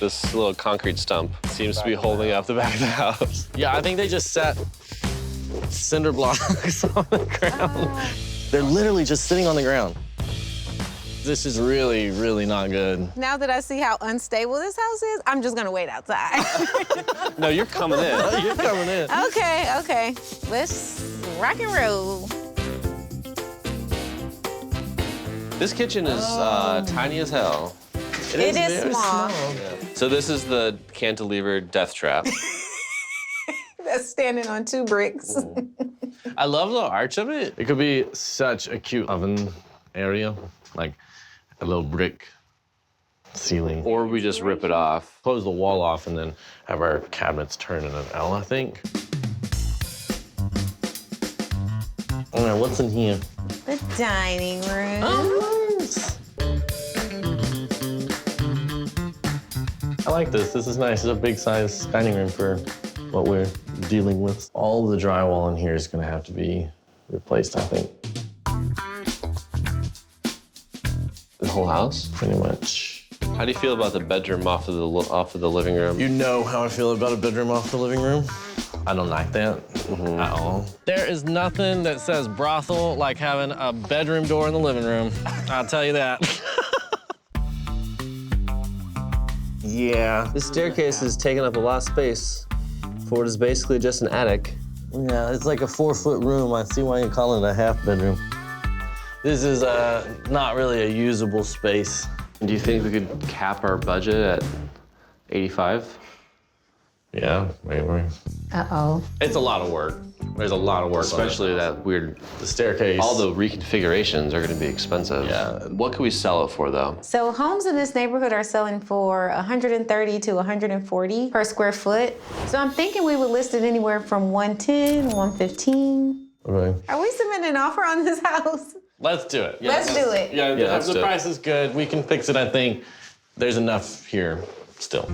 This little concrete stump seems to be holding up the back of the house. Yeah, I think they just set cinder blocks on the ground. They're literally just sitting on the ground. This is really, really not good. Now that I see how unstable this house is, I'm just gonna wait outside. No, you're coming in. You're coming in. Okay. Let's rock and roll. This kitchen is tiny as hell. It is very small. Yeah. So this is the cantilever death trap. That's standing on 2 bricks. I love the arch of it. It could be such a cute oven area, like a little brick ceiling. Or we just rip it off. Close the wall off and then have our cabinets turn in an L, I think. All right, what's in here? The dining room. Oh, nice. I like this. This is nice. It's a big size dining room for what we're dealing with. All the drywall in here is gonna have to be replaced, I think. The whole house? Pretty much. How do you feel about the bedroom off of the living room? You know how I feel about a bedroom off the living room. I don't like that at all. There is nothing that says brothel like having a bedroom door in the living room. I'll tell you that. Yeah. This staircase is taking up a lot of space for what is basically just an attic. Yeah, it's like a 4-foot room. I see why you call it a half bedroom. This is not really a usable space. Do you think we could cap our budget at 85? Yeah, maybe. Uh-oh. It's a lot of work. There's a lot of work. Especially that weird, the staircase. all the reconfigurations are gonna be expensive. Yeah. What can we sell it for though? So homes in this neighborhood are selling for 130 to 140 per square foot. So I'm thinking we would list it anywhere from 110, 115. Okay. Are we submitting an offer on this house? Let's do it. Let's do it. Yeah, let's the do it. price is good. We can fix it, I think. There's enough here still.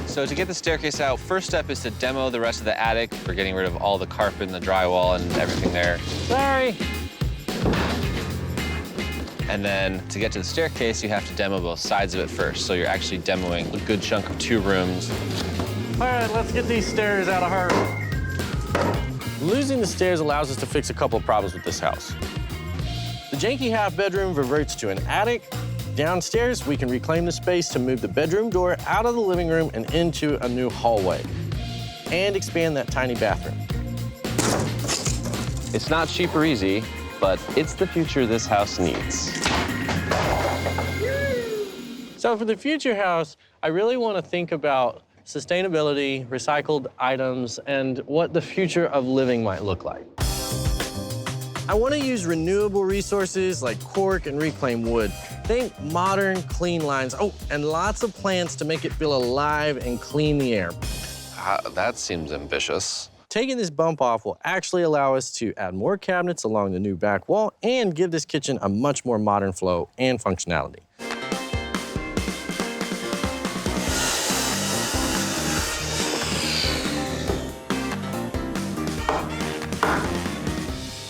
So to get the staircase out, first step is to demo the rest of the attic. We're getting rid of all the carpet and the drywall and everything there. Sorry. And then to get to the staircase, you have to demo both sides of it first. So you're actually demoing a good chunk of 2 rooms. All right, let's get these stairs out of her. Losing the stairs allows us to fix a couple of problems with this house. The janky half bedroom reverts to an attic. Downstairs, we can reclaim the space to move the bedroom door out of the living room and into a new hallway, and expand that tiny bathroom. It's not cheap or easy, but it's the future this house needs. So for the future house, I really want to think about sustainability, recycled items, and what the future of living might look like. I want to use renewable resources like cork and reclaimed wood. Think modern, clean lines. Oh, and lots of plants to make it feel alive and clean the air. That seems ambitious. Taking this bump off will actually allow us to add more cabinets along the new back wall and give this kitchen a much more modern flow and functionality.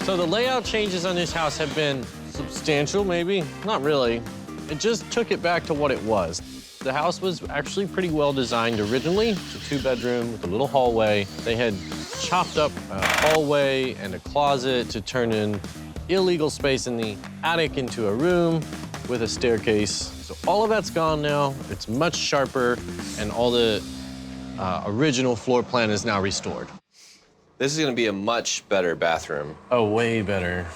So the layout changes on this house have been substantial, maybe. Not really. It just took it back to what it was. The house was actually pretty well designed originally. It's a 2-bedroom with a little hallway. They had chopped up a hallway and a closet to turn in illegal space in the attic into a room with a staircase. So all of that's gone now. It's much sharper, and all the original floor plan is now restored. This is gonna be a much better bathroom. Oh, way better.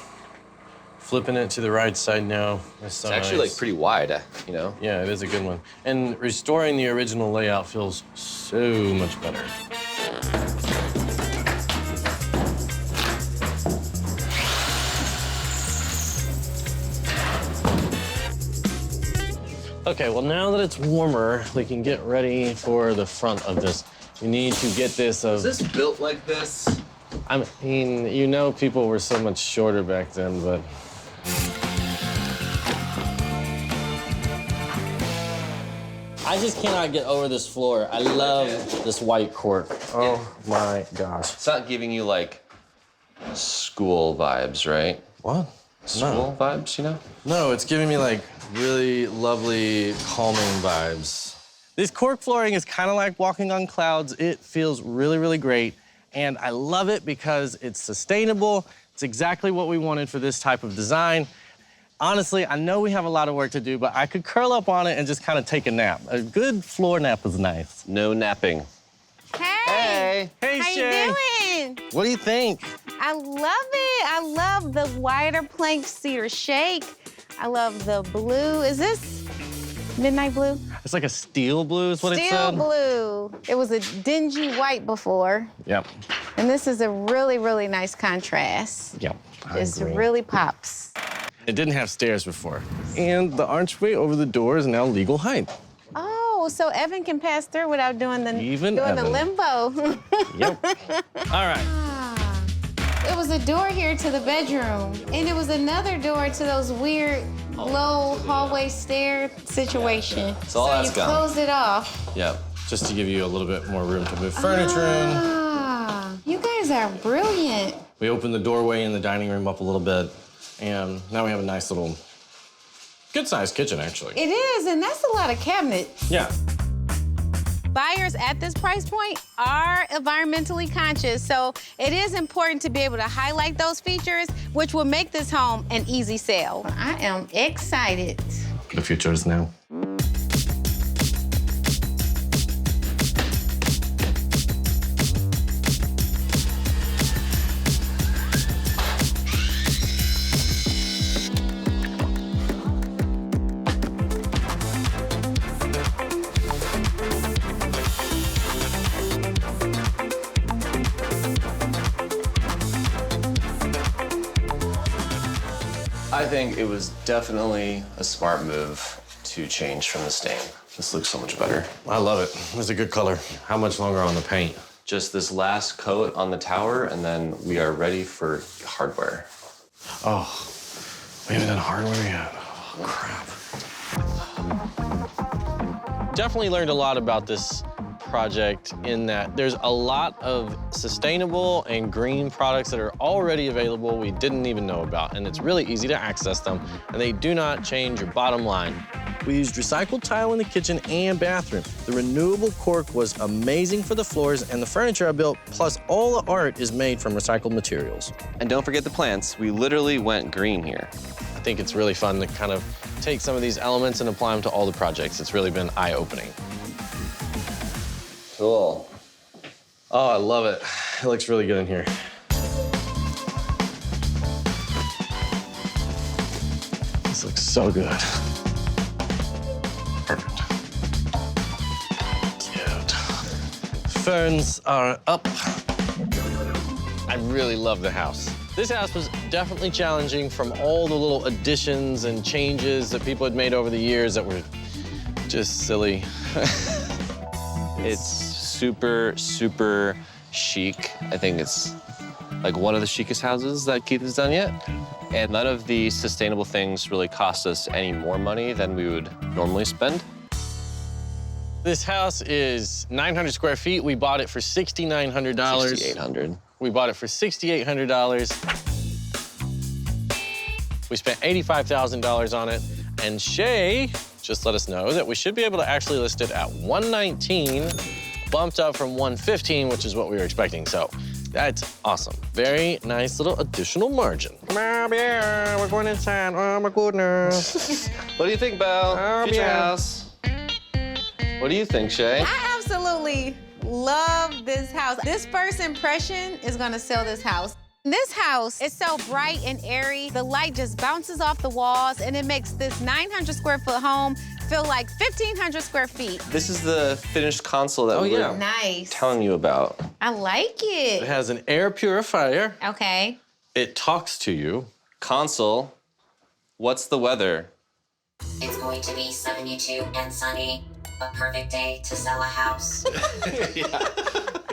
Flipping it to the right side now. That's so It's actually nice. like pretty wide, you know? Yeah, it is a good one. And restoring the original layout feels so much better. Okay, well now that it's warmer, we can get ready for the front of this. We need to get this of... Is this built like this? I mean, you know people were so much shorter back then, but... I just cannot get over this floor. I love this white cork. Oh my gosh. It's not giving you like school vibes, right? What? school vibes, you know? No, it's giving me like really lovely, calming vibes. This cork flooring is kind of like walking on clouds. It feels really, really great. And I love it because it's sustainable. It's exactly what we wanted for this type of design. Honestly, I know we have a lot of work to do, but I could curl up on it and just kind of take a nap. A good floor nap is nice. No napping. Hey! Hey, How Shay. you doing? What do you think? I love it. I love the wider plank cedar shake. I love the blue. Is this midnight blue? It's like a steel blue is what it Steel said. blue. It was a dingy white before. Yep. And this is a really, really nice contrast. Yep. I It agree. really pops. It didn't have stairs before. And the archway over the door is now legal height. Oh, so Evan can pass through without doing the Even Evan. Yep. All right. It was a door here to the bedroom, and it was another door to those weird low hallway stair situation. So all so that's you gone. closed it off. Yep. Just to give you a little bit more room to move furniture in. Ah, you guys are brilliant. We opened the doorway in the dining room up a little bit, and now we have a nice little, good-sized kitchen, actually. It is, and that's a lot of cabinets. Yeah. Buyers at this price point are environmentally conscious, so it is important to be able to highlight those features, which will make this home an easy sale. I am excited. The future is now. I think it was definitely a smart move to change from the stain. This looks so much better. I love it. It's a good color. How much longer on the paint? Just this last coat on the tower, and then we are ready for hardware. Oh, we haven't done hardware yet. Oh, crap. Definitely learned a lot about this project in that there's a lot of sustainable and green products that are already available we didn't even know about, and it's really easy to access them, and they do not change your bottom line. We used recycled tile in the kitchen and bathroom. The renewable cork was amazing for the floors and the furniture I built, plus all the art is made from recycled materials. And don't forget the plants. We literally went green here. I think it's really fun to kind of take some of these elements and apply them to all the projects. It's really been eye-opening. Cool. Oh, I love it. It looks really good in here. This looks so good. Perfect. Cute. Ferns are up. I really love the house. This house was definitely challenging from all the little additions and changes that people had made over the years that were just silly. It's super, super chic. I think it's like one of the chicest houses that Keith has done yet. And none of the sustainable things really cost us any more money than we would normally spend. This house is 900 square feet. We bought it for $6,900. $6,800. We bought it for $6,800. We spent $85,000 on it. And Shay just let us know that we should be able to actually list it at $119, bumped up from $115, which is what we were expecting. So that's awesome. Very nice little additional margin. Mom, yeah, we're going inside. Oh, my goodness. What do you think, Belle? Future yeah. house. What do you think, Shay? I absolutely love this house. This first impression is gonna sell this house. This house is so bright and airy. The light just bounces off the walls, and it makes this 900 square foot home feel like 1,500 square feet. This is the finished console that we yeah. were Nice. telling you about. I like It it. has an air purifier. Okay. It talks to you. Console, what's the weather? It's going to be 72 and sunny. A perfect day to sell a house.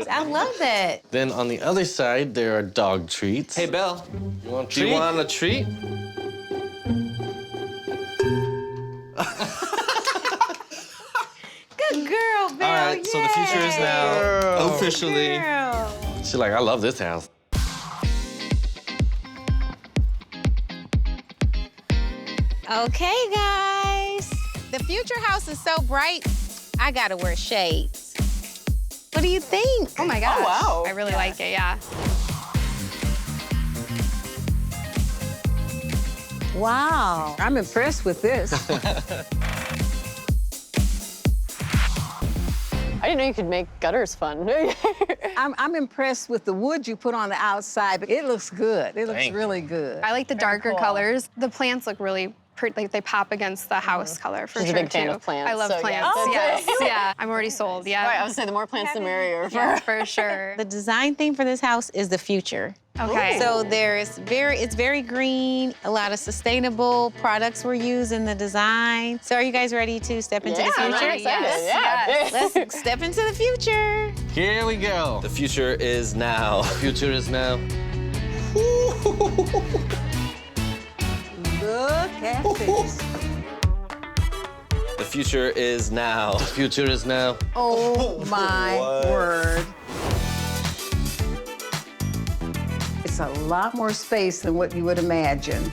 I love that. Then on the other side, there are dog treats. Hey, Belle, You want a do treat? you want a treat? Good girl, Bill. All right, so the future is now Girl. officially. Girl. She's like, I love this house. Okay, guys. The future house is so bright, I gotta wear shades. What do you think? Oh my gosh. wow. I really like it, yeah. Wow. I'm impressed with this. I didn't know you could make gutters fun. I'm impressed with the wood you put on the outside. It looks good. It looks Thank you. really good. I like the darker cool. colors. The plants look really pretty, like they pop against the house color for She's a sure, big fan too. of plants, I love so, yeah. plants, Oh, yes. okay. Yeah, I'm already sold, yeah. Right, I was saying the more plants, the merrier. Yeah, for sure. The design theme for this house is the future. Okay. So it's very green. A lot of sustainable products were used in the design. So are you guys ready to step into the I'm future? really excited. Yes, Yeah. Let's step into the future. Here we go. The future is now. The future is now. Look at this. The future is now. The future is now. Oh, my word. It's a lot more space than what you would imagine.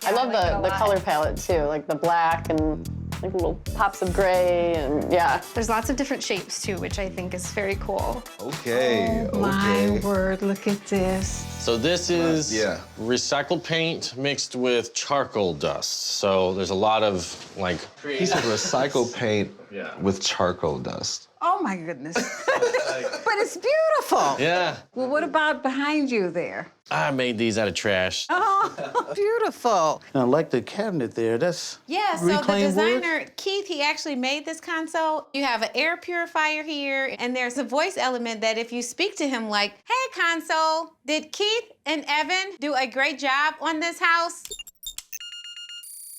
I love the color palette too, like the black and like little pops of gray and yeah. There's lots of different shapes too, which I think is very cool. Okay, My word, look at this. So this is Yeah. recycled paint mixed with charcoal dust. So there's a lot of like He said recycle paint Yeah. with charcoal dust. Oh, my goodness. But it's beautiful. Yeah. Well, what about behind you there? I made these out of trash. Oh, beautiful. I like the cabinet there. That's Yeah, so the reclaimed wood? designer, Keith, he actually made this console. You have an air purifier here, and there's a voice element that if you speak to him like, hey, console, did Keith and Evan do a great job on this house?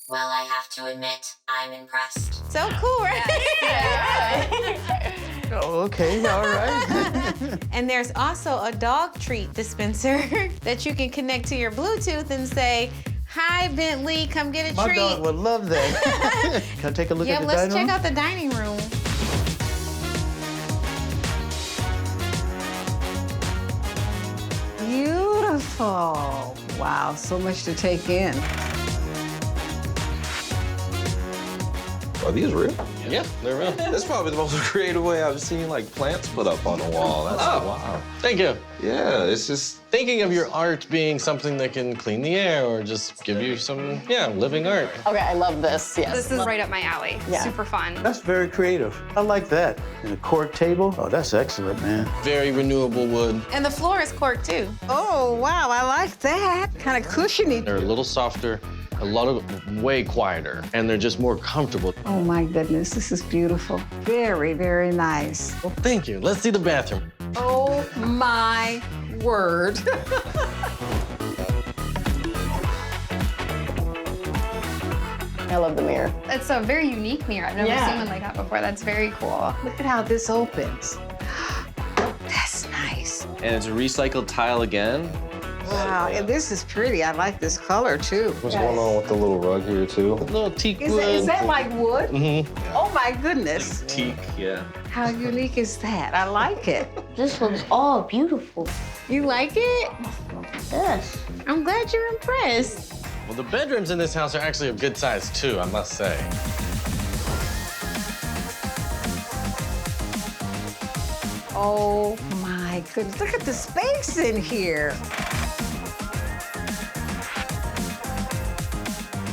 Well, I have to admit, I'm impressed. So cool, right? Oh, okay, all right. And there's also a dog treat dispenser that you can connect to your Bluetooth and say, hi, Bentley, come get a My treat. dog would love that. Can I take a look Yeah, at the let's dining check room? out the dining room. Beautiful. Wow, so much to take in. Are these real? Yeah, they're real. That's probably the most creative way I've seen like plants put up on the wall. That's wow. Thank you. Yeah, it's just Thinking of your art being something that can clean the air or just give you some, living art. Okay, I love this, yes. This is right up my alley. Yeah. Super fun. That's very creative. I like that. And a cork table? Oh, that's excellent, man. Very renewable wood. And the floor is cork too. Oh, wow, I like that. Kind of cushiony. They're a little softer, way quieter, and they're just more comfortable. Oh, my goodness, this is beautiful. Very, very nice. Well, thank you. Let's see the bathroom. Oh, my word. I love the mirror. It's a very unique mirror. I've never Yeah. seen one like that before. That's very cool. Look at how this opens. That's nice. And it's a recycled tile again. Wow, and this is pretty. I like this color, too. what's going on with the little rug here too. Little teak Is wood. that like wood? Oh, my goodness. Teak, yeah. How unique is that? I like it. This looks all beautiful. You like it? Yes. I'm glad you're impressed. Well, the bedrooms in this house are actually of good size, too, I must say. Oh, my goodness. Look at the space in here.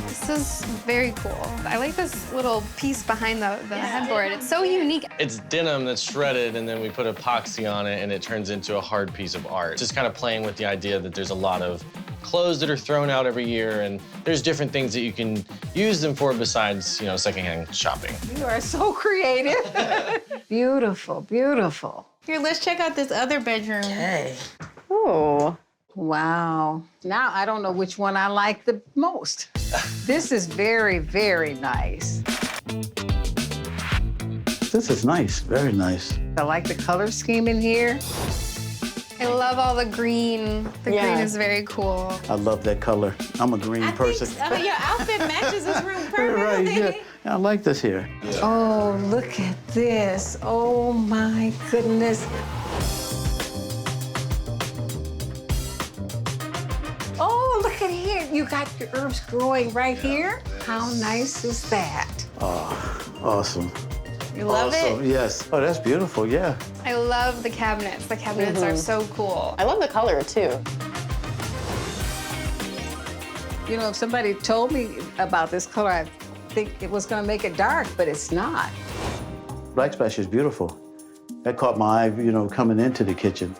This is very cool. I like this little piece behind the headboard. It's so unique. It's denim that's shredded, and then we put epoxy on it, and it turns into a hard piece of art. Just kind of playing with the idea that there's a lot of clothes that are thrown out every year, and there's different things that you can use them for besides, secondhand shopping. You are so creative. Beautiful, beautiful. Here, let's check out this other bedroom. Hey. Ooh. Wow. Now I don't know which one I like the most. This is very, very nice. This is nice, very nice. I like the color scheme in here. I love all the green. The Yeah. green is very cool. I love that color. I'm a green person. Your outfit matches this room Right, perfectly. yeah. I like this here. Oh, look at this. Oh, my goodness. look at here. You got your herbs growing right here. How nice is that? Oh, awesome. You love Awesome, it? yes. Oh, that's beautiful, yeah. I love the cabinets. The cabinets are so cool. I love the color too. You know, if somebody told me about this color, I think it was gonna make it dark, but it's not. Backsplash is beautiful. That caught my eye, you know, coming into the kitchen.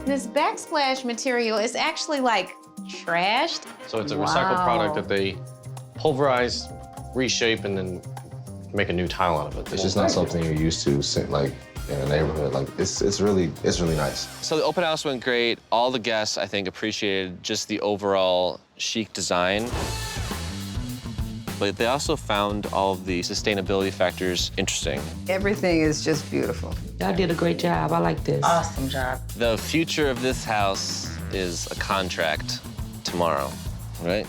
This backsplash material is actually like trashed. So it's a recycled product that they pulverize, reshape, and then make a new tile out of it. It's just not something you're used to, like in a neighborhood. Like it's really nice. So the open house went great. All the guests, I think, appreciated just the overall chic design. But they also found all of the sustainability factors interesting. Everything is just beautiful. Y'all did a great job. I like this. Awesome job. The future of this house is a contract tomorrow, right?